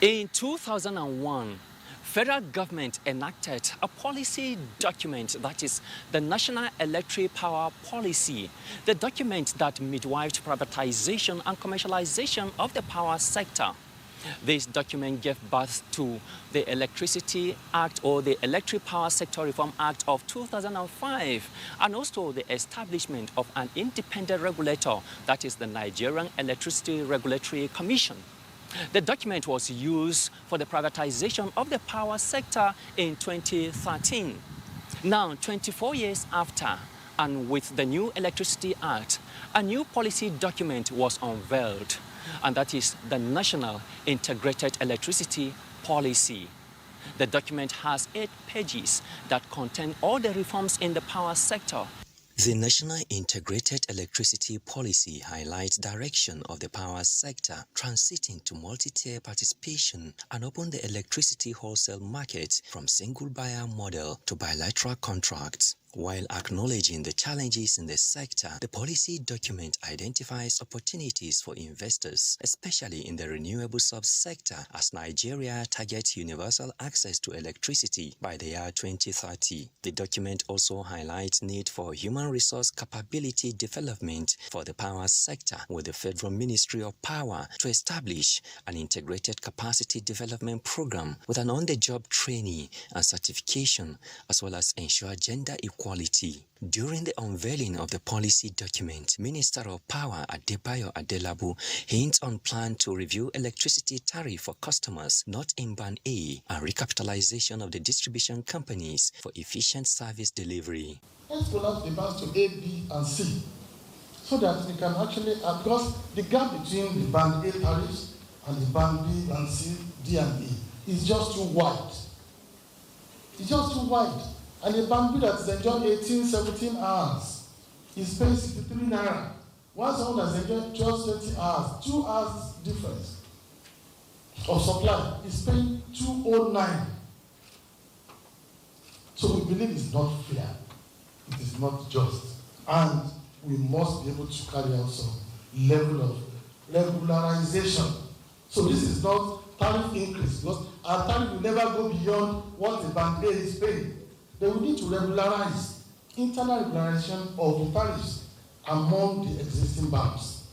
In 2001, federal government enacted a policy document, that is the National Electric Power Policy, the document that midwifed privatization and commercialization of the power sector. This document gave birth to the Electricity Act, or the Electric Power Sector Reform Act of 2005, and also the establishment of an independent regulator, that is the Nigerian Electricity Regulatory Commission. The document was used for the privatization of the power sector in 2013. Now, 24 years after, and with the new Electricity Act, a new policy document was unveiled, and that is the National Integrated Electricity Policy. The document has 8 pages that contain all the reforms in the power sector. The National Integrated Electricity Policy highlights direction of the power sector, transiting to multi-tier participation and open the electricity wholesale market from single buyer model to bilateral contracts. While acknowledging the challenges in the sector, the policy document identifies opportunities for investors, especially in the renewable subsector, as Nigeria targets universal access to electricity by the year 2030. The document also highlights need for human resource capability development for the power sector, with the Federal Ministry of Power to establish an integrated capacity development program with an on-the-job training and certification, as well as ensure gender equality. During the unveiling of the policy document, Minister of Power Adebayo Adelabu hints on plan to review electricity tariff for customers not in Band A and recapitalization of the distribution companies for efficient service delivery. Let's collapse the bands to A, B, and C, so that we can actually, because the gap between the Band A tariffs and the Band B and C, D, and E is just too wide. It's just too wide. And a bamboo that is enjoying 18, 17 hours is paying 63 naira. While someone that's enjoying 12, 20 hours, 2 hours difference of supply is paying 209. So we believe it's not fair. It is not just. And we must be able to carry out some level of regularization. So this is not tariff increase, because our tariff will never go beyond what the Band A is paying. They will need to regularize internal regularization of the tariffs among the existing banks.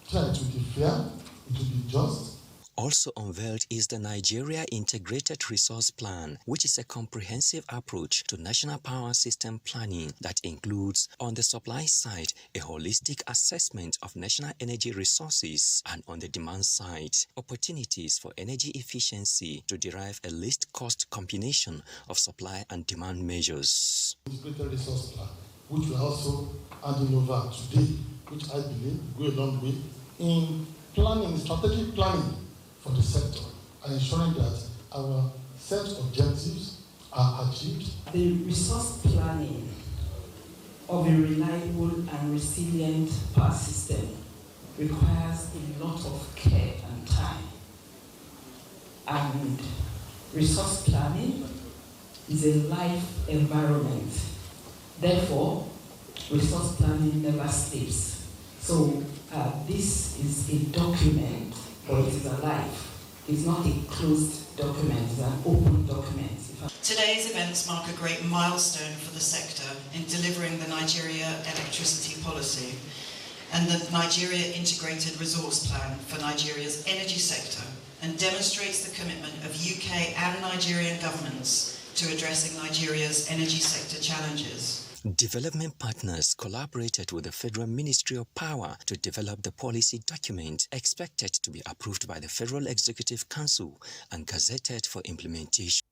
So that it will be fair, it will be just. Also unveiled is the Nigeria Integrated Resource Plan, which is a comprehensive approach to national power system planning that includes, on the supply side, a holistic assessment of national energy resources, and on the demand side, opportunities for energy efficiency to derive a least cost combination of supply and demand measures. Integrated Resource Plan, which we are also handing over today, which I believe go a long way in planning, strategic planning for the sector, and ensuring that our set objectives are achieved. The resource planning of a reliable and resilient power system requires a lot of care and time. And resource planning is a life environment. Therefore, resource planning never sleeps. So this is a document, or it is alive. It's not a closed document, it's an open document. Today's events mark a great milestone for the sector in delivering the Nigeria Electricity Policy and the Nigeria Integrated Resource Plan for Nigeria's energy sector, and demonstrates the commitment of UK and Nigerian governments to addressing Nigeria's energy sector challenges. Development partners collaborated with the Federal Ministry of Power to develop the policy document, expected to be approved by the Federal Executive Council and gazetted for implementation.